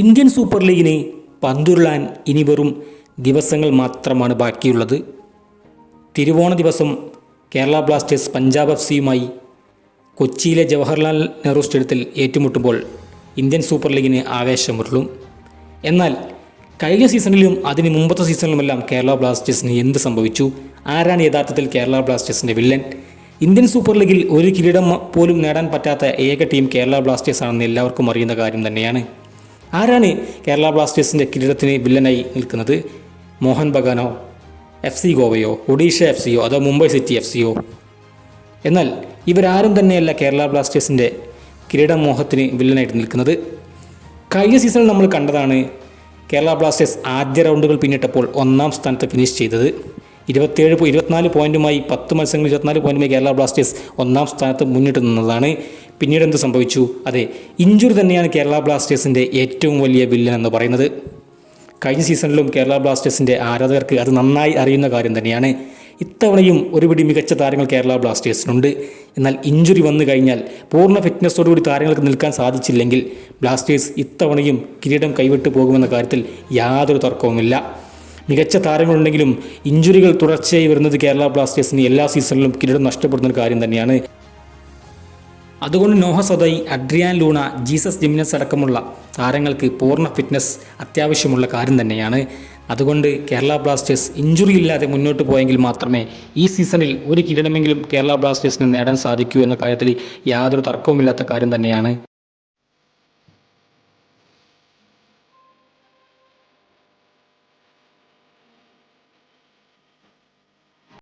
Indian super ലീഗിന് പന്തുരുളാൻ ഇനി വെറും ദിവസങ്ങൾ മാത്രമാണ് ബാക്കിയുള്ളത്. തിരുവോണ ദിവസം കേരള ബ്ലാസ്റ്റേഴ്സ് പഞ്ചാബ് എഫ്.സിയുമായി കൊച്ചിയിലെ ജവഹർലാൽ നെഹ്റു സ്റ്റേഡിയത്തിൽ ഏറ്റുമുട്ടുമ്പോൾ ഇന്ത്യൻ സൂപ്പർ ലീഗിന് ആവേശമുരുളും. എന്നാൽ കഴിഞ്ഞ സീസണിലും അതിന് മുമ്പത്തെ സീസണിലുമെല്ലാം കേരള ബ്ലാസ്റ്റേഴ്സിന് എന്ത് സംഭവിച്ചു? ആരാണ് യഥാർത്ഥത്തിൽ കേരള ബ്ലാസ്റ്റേഴ്സിൻ്റെ വില്ലൻ? ഇന്ത്യൻ സൂപ്പർ ലീഗിൽ ഒരു കിരീടം പോലും നേടാൻ പറ്റാത്ത ഏക ടീം കേരള ബ്ലാസ്റ്റേഴ്സ് ആണെന്ന് എല്ലാവർക്കും അറിയുന്ന കാര്യം തന്നെയാണ്. ആരാണ് കേരള ബ്ലാസ്റ്റേഴ്സിൻ്റെ കിരീടത്തിന് വില്ലനായി നിൽക്കുന്നത്? മോഹൻ ബഗാനോ, FC ഗോവയോ, ഒഡീഷ FC യോ, അതോ മുംബൈ സിറ്റി FC യോ? എന്നാൽ ഇവരാരും തന്നെയല്ല കേരള ബ്ലാസ്റ്റേഴ്സിൻ്റെ കിരീടമോഹത്തിന് വില്ലനായിട്ട് നിൽക്കുന്നത്. കഴിഞ്ഞ സീസണിൽ നമ്മൾ കണ്ടതാണ് കേരള ബ്ലാസ്റ്റേഴ്സ് ആദ്യ റൗണ്ടുകൾ പിന്നിട്ടപ്പോൾ ഒന്നാം സ്ഥാനത്ത് ഫിനിഷ് ചെയ്തത്. 24 പോയിൻറ്റുമായി 10 മത്സരങ്ങൾ 24 പോയിൻറ്റുമായി കേരള ബ്ലാസ്റ്റേഴ്സ് ഒന്നാം സ്ഥാനത്ത് മുന്നിട്ട് നിന്നതാണ്. പിന്നീട് എന്ത് സംഭവിച്ചു? അതെ, ഇഞ്ചുറി തന്നെയാണ് കേരള ബ്ലാസ്റ്റേഴ്സിൻ്റെ ഏറ്റവും വലിയ വില്ലൻ എന്ന് പറയുന്നത്. കഴിഞ്ഞ സീസണിലും കേരള ബ്ലാസ്റ്റേഴ്സിൻ്റെ ആരാധകർക്ക് അത് നന്നായി അറിയുന്ന കാര്യം തന്നെയാണ്. ഇത്തവണയും ഒരുപിടി മികച്ച താരങ്ങൾ കേരള ബ്ലാസ്റ്റേഴ്സിനുണ്ട്. എന്നാൽ ഇഞ്ചുറി വന്നു കഴിഞ്ഞാൽ പൂർണ്ണ ഫിറ്റ്നസ്സോടുകൂടി താരങ്ങൾക്ക് നിൽക്കാൻ സാധിച്ചില്ലെങ്കിൽ ബ്ലാസ്റ്റേഴ്സ് ഇത്തവണയും കിരീടം കൈവിട്ടു പോകുമെന്ന കാര്യത്തിൽ യാതൊരു തർക്കവുമില്ല. മികച്ച താരങ്ങളുണ്ടെങ്കിലും ഇഞ്ചുറികൾ തുടർച്ചയായി വരുന്നത് കേരള ബ്ലാസ്റ്റേഴ്സിന് എല്ലാ സീസണിലും കിരീടം നഷ്ടപ്പെടുന്ന ഒരു കാര്യം തന്നെയാണ്. അതുകൊണ്ട് Noah Sadaoui, Adrian Luna, Jesus Jimenez അടക്കമുള്ള താരങ്ങൾക്ക് പൂർണ്ണ ഫിറ്റ്നസ് അത്യാവശ്യമുള്ള കാര്യം തന്നെയാണ്. അതുകൊണ്ട് കേരള ബ്ലാസ്റ്റേഴ്സ് ഇഞ്ചുറി ഇല്ലാതെ മുന്നോട്ട് പോയെങ്കിൽ മാത്രമേ ഈ സീസണിൽ ഒരു കിരീടമെങ്കിലും കേരള ബ്ലാസ്റ്റേഴ്സിന് നേടാൻ സാധിക്കൂ എന്ന കാര്യത്തിൽ യാതൊരു തർക്കവുമില്ലാത്ത കാര്യം തന്നെയാണ്.